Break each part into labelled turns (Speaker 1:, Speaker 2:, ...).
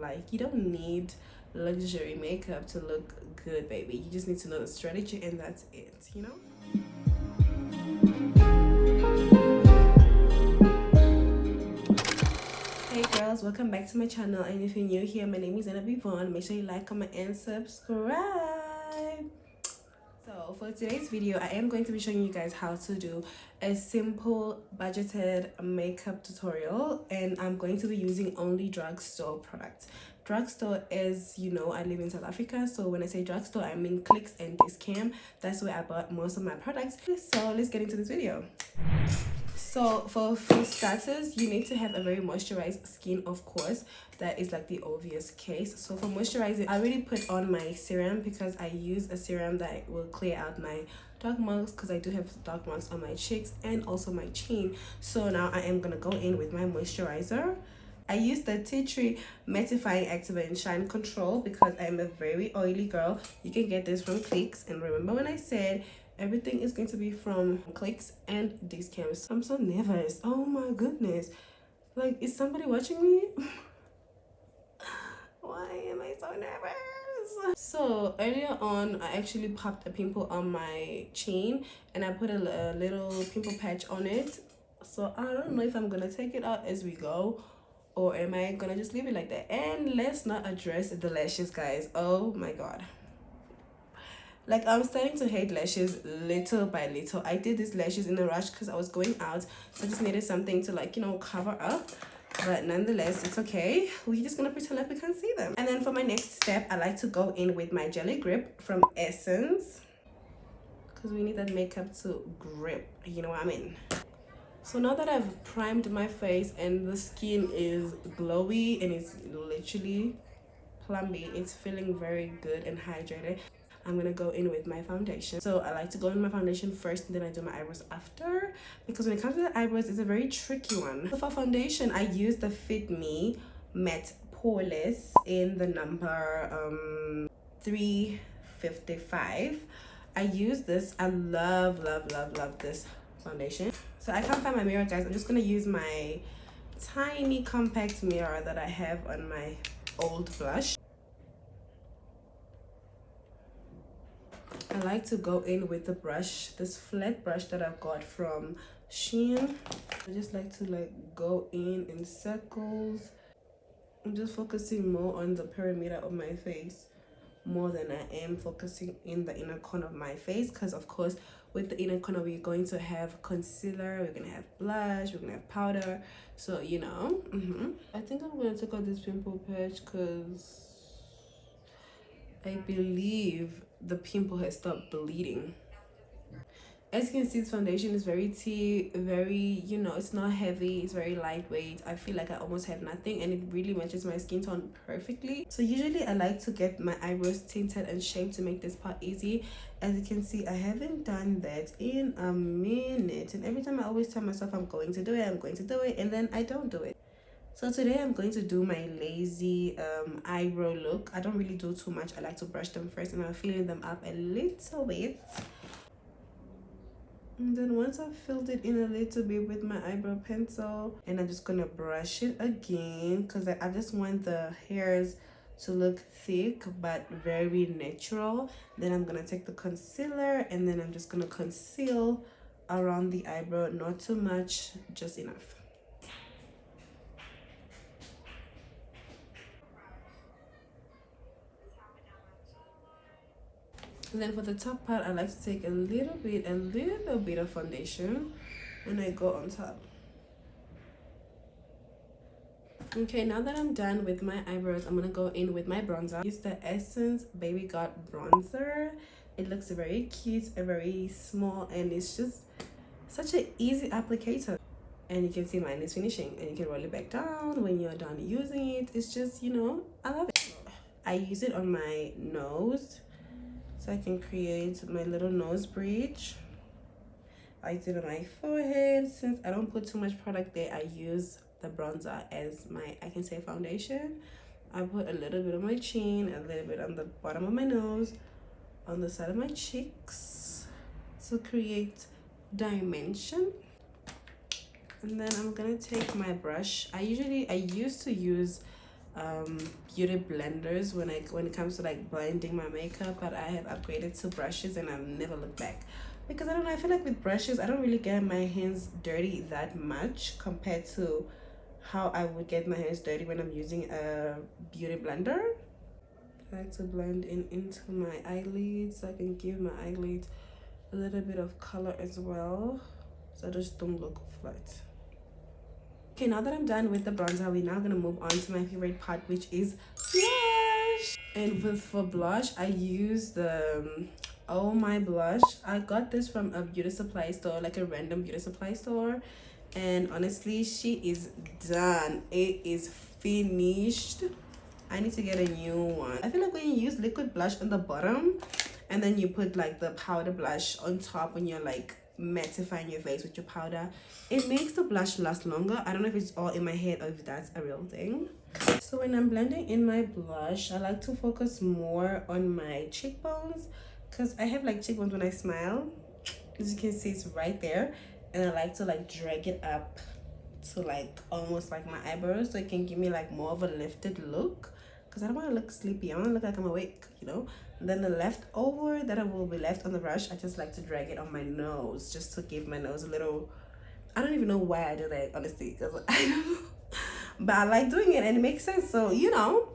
Speaker 1: Like, you don't need luxury makeup to look good, baby. You just need to know the strategy, and that's it, you know. Hey girls, welcome back to my channel, and if you're new here, my name is Zainab.Ivonne. Make sure you like, comment, and subscribe. So for today's video, I am going to be showing you guys how to do a simple budgeted makeup tutorial, and I'm going to be using only drugstore products. Drugstore is, you know, I live in South Africa, so when I say drugstore, I mean Clicks and Discam. That's where I bought most of my products. So let's get into this video. So for starters, you need to have a very moisturized skin, of course. That is like the obvious case. So for moisturizing, I already put on my serum because I use a serum that will clear out my dark marks, because I do have dark marks on my cheeks and also my chin. So now I am gonna go in with my moisturizer. I use the Tea Tree Mattifying Activate and Shine Control because I'm a very oily girl. You can get this from Clicks, and remember when I said everything is going to be from Clicks and Discam. I'm so nervous. Oh my goodness. Like, is somebody watching me? Why am I so nervous? So earlier on, I actually popped a pimple on my chin, and I put a little pimple patch on it. So I don't know if I'm gonna take it out as we go, or am I gonna just leave it like that. And let's not address the lashes, guys. Oh my god. Like, I'm starting to hate lashes little by little. I did these lashes in a rush because I was going out, so I just needed something to, like, you know, cover up. But nonetheless, it's okay. We're just gonna pretend like we can't see them. And then for my next step, I like to go in with my Jelly Grip from Essence, because we need that makeup to grip, you know what I mean. So now that I've primed my face and the skin is glowy and it's literally plumby, it's feeling very good and hydrated, I'm gonna go in with my foundation. So I like to go in with my foundation first, and then I do my eyebrows after, because when it comes to the eyebrows, it's a very tricky one. So for foundation, I use the Fit Me Matte Poreless in the number 355. I use this. I love this foundation. So I can't find my mirror, guys. I'm just gonna use my tiny compact mirror that I have on my old blush. I like to go in with the brush, this flat brush that I've got from Shein. I just like to go in circles. I'm just focusing more on the perimeter of my face more than I am focusing in the inner corner of my face, because of course with the inner corner we're going to have concealer, we're gonna have blush, we're gonna have powder, so you know. I think I'm gonna take out this pimple patch because I believe the pimple has stopped bleeding. As you can see, this foundation is very very, you know, it's not heavy, it's very lightweight. I feel like I almost have nothing, and it really matches my skin tone perfectly. So usually I like to get my eyebrows tinted and shaped to make this part easy. As you can see, I haven't done that in a minute, and every time I always tell myself I'm going to do it, and then I don't do it. So today I'm going to do my lazy eyebrow look. I don't really do too much. I like to brush them first, and I'm filling them up a little bit. And then once I've filled it in a little bit with my eyebrow pencil, and I'm just gonna brush it again, because I just want the hairs to look thick but very natural. Then I'm gonna take the concealer, and then I'm just gonna conceal around the eyebrow. Not too much, just enough. And then for the top part, I like to take a little bit of foundation, and I go on top. Okay, now that I'm done with my eyebrows, I'm gonna go in with my bronzer. Use the Essence Baby Got bronzer. It looks very cute and very small, and it's just such an easy applicator. And you can see mine is finishing, and you can roll it back down when you're done using it. It's just, you know, I love it. I use it on my nose, so I can create my little nose bridge. I use it on my forehead. Since I don't put too much product there, I use the bronzer as my, I can say, foundation. I put a little bit on my chin, a little bit on the bottom of my nose, on the side of my cheeks, to create dimension. And then I'm gonna take my brush. I used to use beauty blenders when it comes to like blending my makeup, but I have upgraded to brushes and I've never looked back, because I don't know, I feel like with brushes I don't really get my hands dirty that much compared to how I would get my hands dirty when I'm using a beauty blender. I like to blend in into my eyelids so I can give my eyelids a little bit of color as well, so I just don't look flat. Okay, now that I'm done with the bronzer, we're now gonna move on to my favorite part, which is blush. And for blush, I use the Oh My blush. I got this from a beauty supply store, like a random beauty supply store, and honestly, she is done. It is finished. I need to get a new one. I feel like when you use liquid blush on the bottom and then you put like the powder blush on top when you're like mattifying your face with your powder, it makes the blush last longer. I don't know if it's all in my head or if that's a real thing. So when I'm blending in my blush, I like to focus more on my cheekbones, because I have like cheekbones when I smile. As you can see, it's right there, and I like to like drag it up to like almost like my eyebrows so it can give me like more of a lifted look, because I don't want to look sleepy. I want to look like I'm awake, you know. And then the leftover that I will be left on the brush, I just like to drag it on my nose just to give my nose a little, I don't even know why I do that, honestly, because I don't know, but I like doing it and it makes sense, so you know.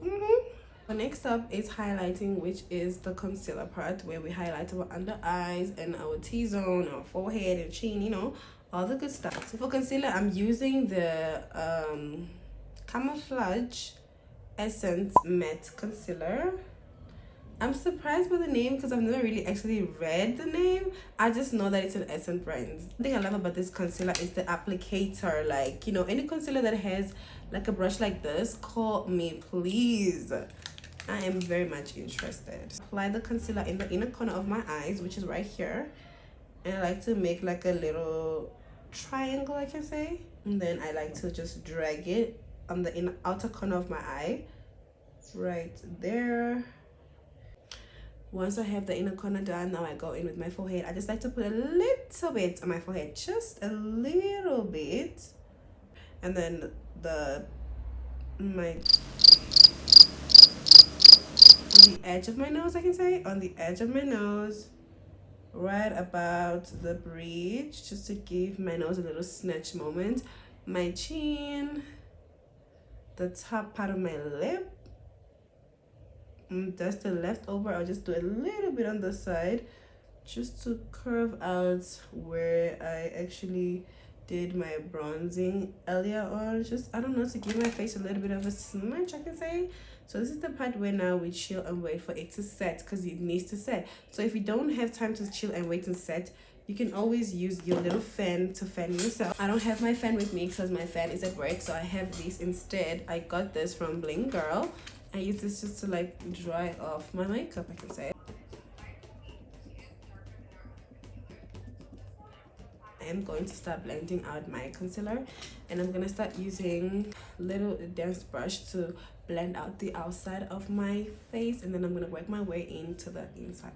Speaker 1: The next up is highlighting, which is the concealer part, where we highlight our under eyes and our T-zone, our forehead and chin, you know, all the good stuff. So for concealer, I'm using the Camouflage Essence Matte Concealer. I'm surprised by the name because I've never really actually read the name. I just know that it's an Essence brand. The thing I love about this concealer is the applicator. Like, you know, any concealer that has like a brush like this, call me please. I am very much interested. Apply the concealer in the inner corner of my eyes, which is right here. And I like to make like a little triangle, I can say. And then I like to just drag it on the outer corner of my eye. Right there. Once I have the inner corner done, now I go in with my forehead. I just like to put a little bit on my forehead, just a little bit. And then on the edge of my nose, I can say, on the edge of my nose, right about the bridge, just to give my nose a little snatch moment. My chin, the top part of my lip, and that's the leftover. I'll just do a little bit on the side just to curve out where I actually did my bronzing earlier on. Just, I don't know, to give my face a little bit of a smudge, I can say. So this is the part where now we chill and wait for it to set, because it needs to set. So if you don't have time to chill and wait and set, you can always use your little fan to fan yourself. I don't have my fan with me because my fan is at work, so I have this instead. I got this from Bling Girl. I use this just to like dry off my makeup, I can say. I am going to start blending out my concealer, and I'm gonna start using little dense brush to blend out the outside of my face, and then I'm gonna work my way into the inside.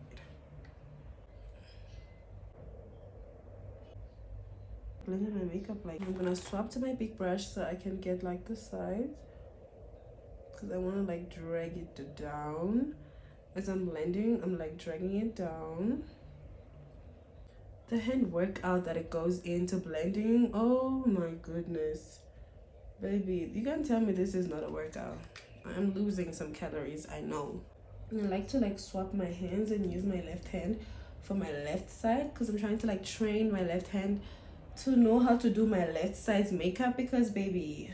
Speaker 1: Blending my makeup, like I'm gonna swap to my big brush so I can get like the sides, because I want to like drag it down. As I'm blending, I'm like dragging it down. The hand workout that it goes into blending, oh my goodness, baby, you can't tell me this is not a workout. I'm losing some calories, I know. And I like to like swap my hands and use my left hand for my left side, because I'm trying to like train my left hand to know how to do my left side's makeup, because baby,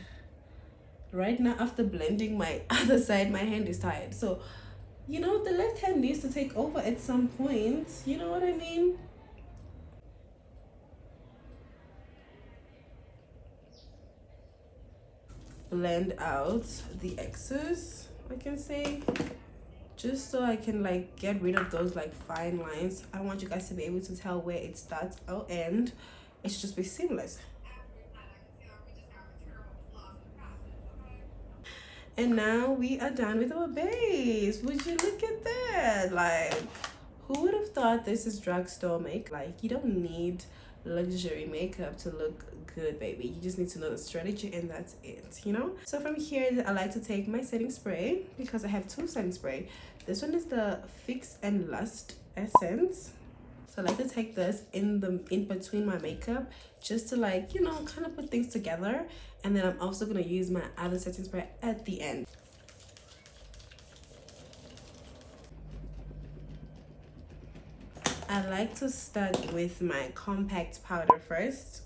Speaker 1: right now after blending my other side, my hand is tired. So, you know, the left hand needs to take over at some point, you know what I mean? Blend out the excess, I can say, just so I can like get rid of those like fine lines. I want you guys to be able to tell where it starts or end. It should just be seamless. And now we are done with our base. Would you look at that? Like, who would have thought this is drugstore make? Like, you don't need luxury makeup to look good, baby. You just need to know the strategy, and that's it, you know. So from here, I like to take my setting spray because I have two setting spray. This one is the Fix and Lust essence. So I like to take this in between my makeup, just to, like, you know, kind of put things together. And then I'm also gonna use my other setting spray at the end. I like to start with my compact powder first.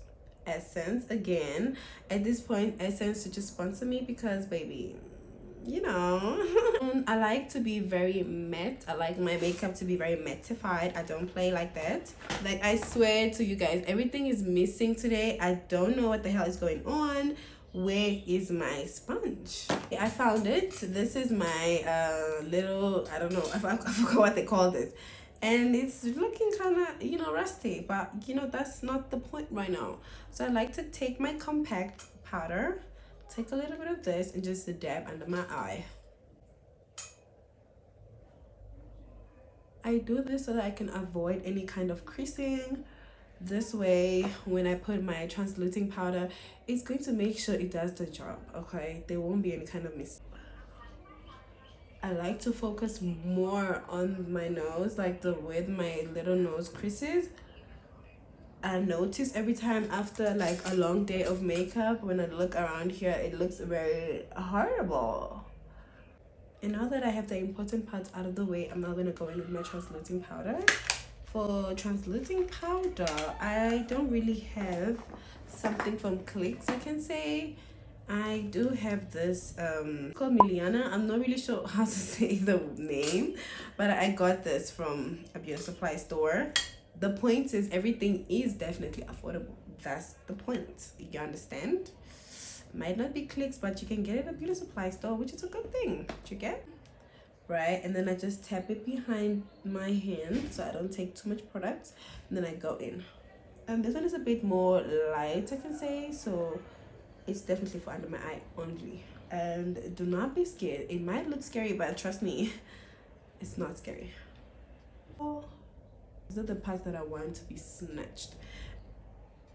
Speaker 1: Essence again. At this point, Essence should just sponsor me because, baby, you know. I like to be very matte. I like my makeup to be very mattified. I don't play like that. Like, I swear to you guys, everything is missing today. I don't know what the hell is going on. Where is my sponge? I found it. This is my little, I don't know, I forgot what they call this, and it's looking kind of, you know, rusty, but you know, that's not the point right now. So I like to take my compact powder, take a little bit of this, and just dab under my eye. I do this so that I can avoid any kind of creasing. This way, when I put my transluting powder, it's going to make sure it does the job, okay? There won't be any kind of mistake. I like to focus more on my nose, like with my little nose creases. I notice every time after like a long day of makeup, when I look around here, it looks very horrible. And now that I have the important parts out of the way, I'm now gonna go in with my transluting powder. For transluting powder, I don't really have something from Clicks, I can say. I do have this called Miliana. I'm not really sure how to say the name, but I got this from a beauty supply store. The point is, everything is definitely affordable. That's the point. You understand? Might not be Clicks, but you can get it at a beauty supply store, which is a good thing. You get? Right? And then I just tap it behind my hand so I don't take too much product. And then I go in. And this one is a bit more light, I can say. So it's definitely for under my eye only. And do not be scared. It might look scary, but trust me, it's not scary. These are the parts that I want to be snatched.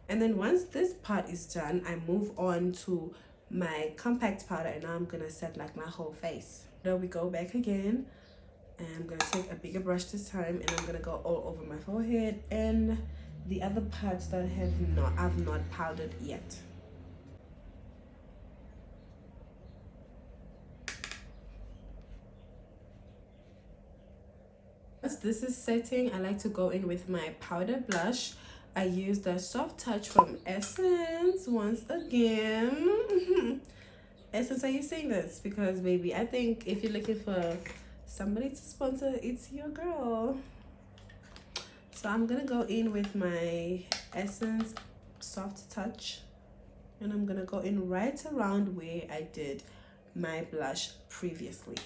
Speaker 1: And then once this part is done, I move on to my compact powder, and now I'm gonna set like my whole face. Now we go back again, and I'm gonna take a bigger brush this time, and I'm gonna go all over my forehead and the other parts that I've not powdered yet. As this is setting, I like to go in with my powder blush. I use the Soft Touch from Essence once again. Essence, are you saying this? Because, baby, I think if you're looking for somebody to sponsor, it's your girl. So I'm gonna go in with my Essence Soft Touch, and I'm gonna go in right around where I did my blush previously.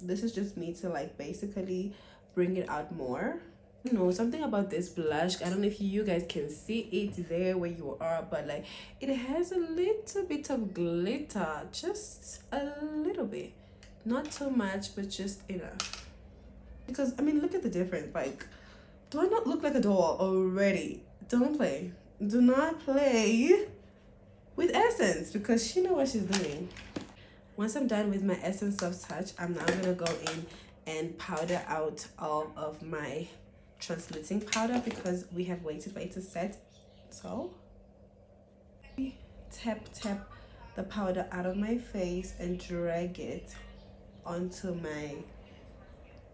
Speaker 1: This is just me to like basically bring it out more. You know, something about this blush, I don't know if you guys can see it there where you are, but like it has a little bit of glitter, just a little bit, not too much, but just enough. Because I mean, look at the difference. Like, do I not look like a doll already? Don't play, do not play with Essence, because she knows what she's doing. Once I'm done with my Essence Soft Touch, I'm now gonna go in and powder out all of my transluting powder because we have waited for it to set. So tap the powder out of my face and drag it onto my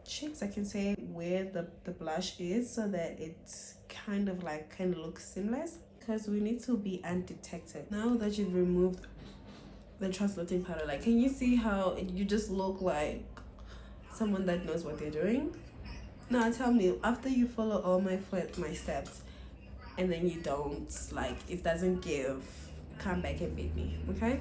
Speaker 1: cheeks, I can say, where the blush is, so that it's kind of like can look seamless, because we need to be undetected. Now that you've removed the transluting powder, like, can you see how you just look like someone that knows what they're doing? Now tell me, after you follow all my steps and then you don't, like, it doesn't give, come back and beat me, okay?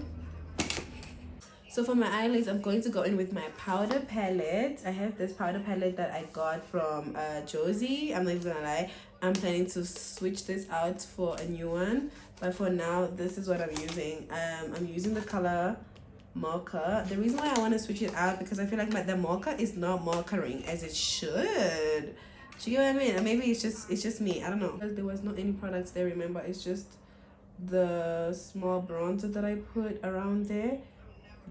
Speaker 1: So for my eyelids, I'm going to go in with my powder palette. I have this powder palette that I got from Josie. I'm not even gonna lie, I'm planning to switch this out for a new one, but for now this is what I'm using. I'm using the color Mocha. The reason why I want to switch it out, because I feel like the Mocha is not mochaing as it should. Do you get what I mean? Or maybe it's just me, I don't know. There was no any products there, remember. It's just the small bronzer that I put around there.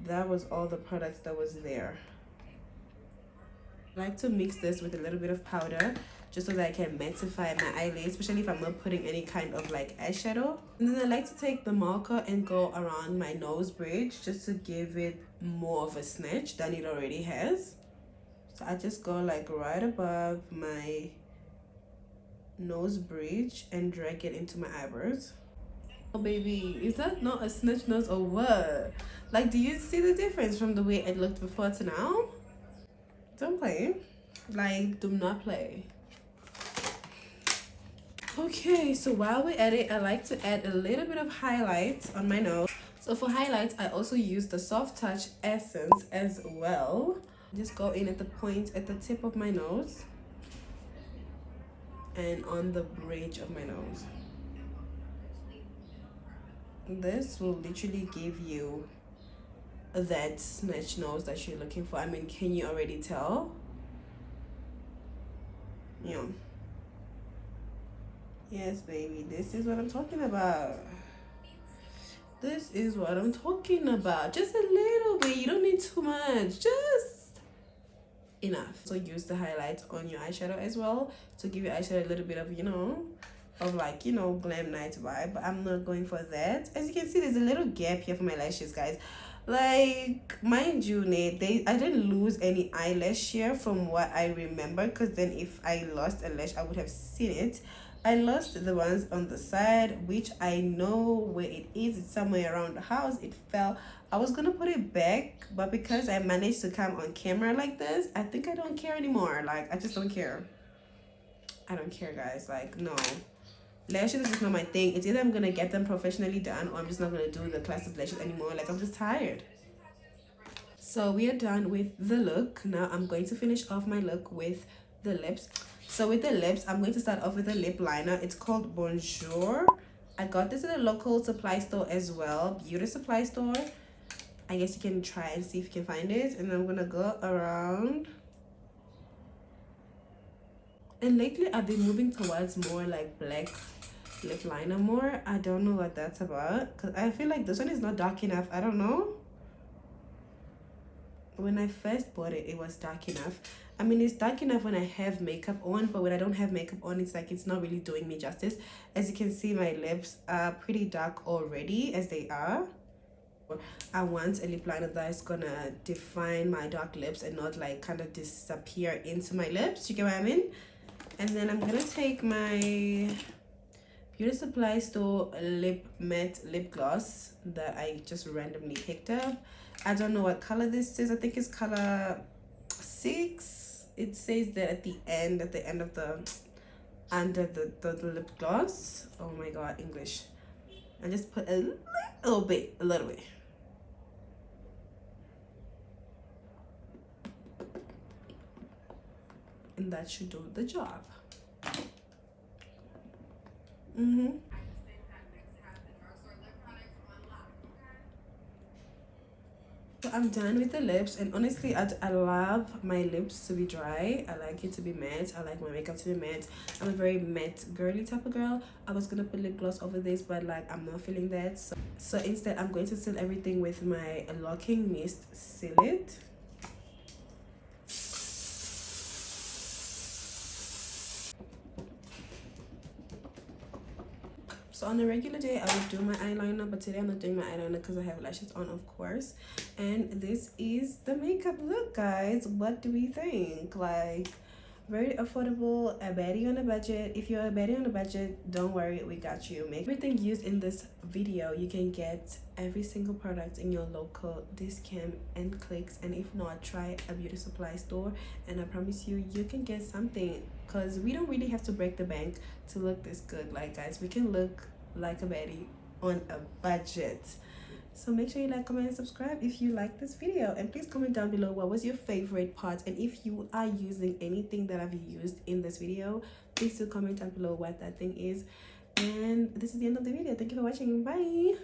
Speaker 1: That was all the products that was there. I like to mix this with a little bit of powder just so that I can mattify my eyelids, especially if I'm not putting any kind of like eyeshadow. And then I like to take the marker and go around my nose bridge just to give it more of a snatch than it already has. So I just go like right above my nose bridge and drag it into my eyebrows. Oh baby, is that not a snatch nose or what? Like, do you see the difference from the way it looked before to now? Don't play. Like, do not play. Okay, so while we're at it, I like to add a little bit of highlights on my nose. So for highlights, I also use the Soft Touch Essence as well. Just go in at the point at the tip of my nose and on the bridge of my nose. This will literally give you that snatch nose that you're looking for. I mean, can you already tell? Yeah. Yes, baby, this is what I'm talking about. This is what I'm talking about. Just a little bit. You don't need too much. Just enough. So use the highlights on your eyeshadow as well to give your eyeshadow a little bit of, you know, of like, you know, glam night vibe. But I'm not going for that. As you can see, there's a little gap here for my lashes, guys. Like, mind you, I didn't lose any eyelash here from what I remember, because then if I lost a lash I would have seen it. I lost the ones on the side, which I know where it is. It's somewhere around the house. It fell. I was gonna put it back, but because I managed to come on camera like this, I think I don't care anymore. Like, I just don't care. I don't care, guys. Like, no, lashes is just not my thing. It's either I'm gonna get them professionally done or I'm just not gonna do the classic lashes anymore. Like, I'm just tired. So we are done with the look. Now I'm going to finish off my look with the lips. So with the lips, I'm going to start off with a lip liner. It's called Bonjour. I got this at a local supply store as well, beauty supply store. I guess you can try and see if you can find it. And I'm gonna go around. And lately I've been moving towards more like black lip liner more. I don't know what that's about, because I feel like this one is not dark enough. I don't know. When I first bought it, it was dark enough. I mean, it's dark enough when I have makeup on, but when I don't have makeup on, it's like it's not really doing me justice. As you can see, my lips are pretty dark already as they are. I want a lip liner that is gonna define my dark lips and not like kind of disappear into my lips. You get what I mean? And then I'm gonna take my beauty supply store lip matte lip gloss that I just randomly picked up. I don't know what color this is. I think it's color 6. It says that at the end of the under the lip gloss. Oh my god, English. I just put a little bit. And that should do the job. So I'm done with the lips, and honestly I love my lips to be dry. I like it to be matte. I like my makeup to be matte. I'm a very matte girly type of girl. I was gonna put lip gloss over this, but like I'm not feeling that, so instead I'm going to seal everything with my locking mist Seal It. So on a regular day, I would do my eyeliner, but today I'm not doing my eyeliner because I have lashes on, of course. And this is the makeup look, guys. What do we think? Like, very affordable, a baddie on a budget. If you're a baddie on a budget, don't worry, we got you. Make everything used in this video. You can get every single product in your local discount and clicks, and if not, try a beauty supply store, and I promise you, you can get something, because we don't really have to break the bank to look this good. Like, guys, we can look like a baddie on a budget. So make sure you like, comment, and subscribe if you like this video, and please comment down below what was your favorite part, and if you are using anything that I've used in this video, please do comment down below what that thing is. And this is the end of the video. Thank you for watching. Bye.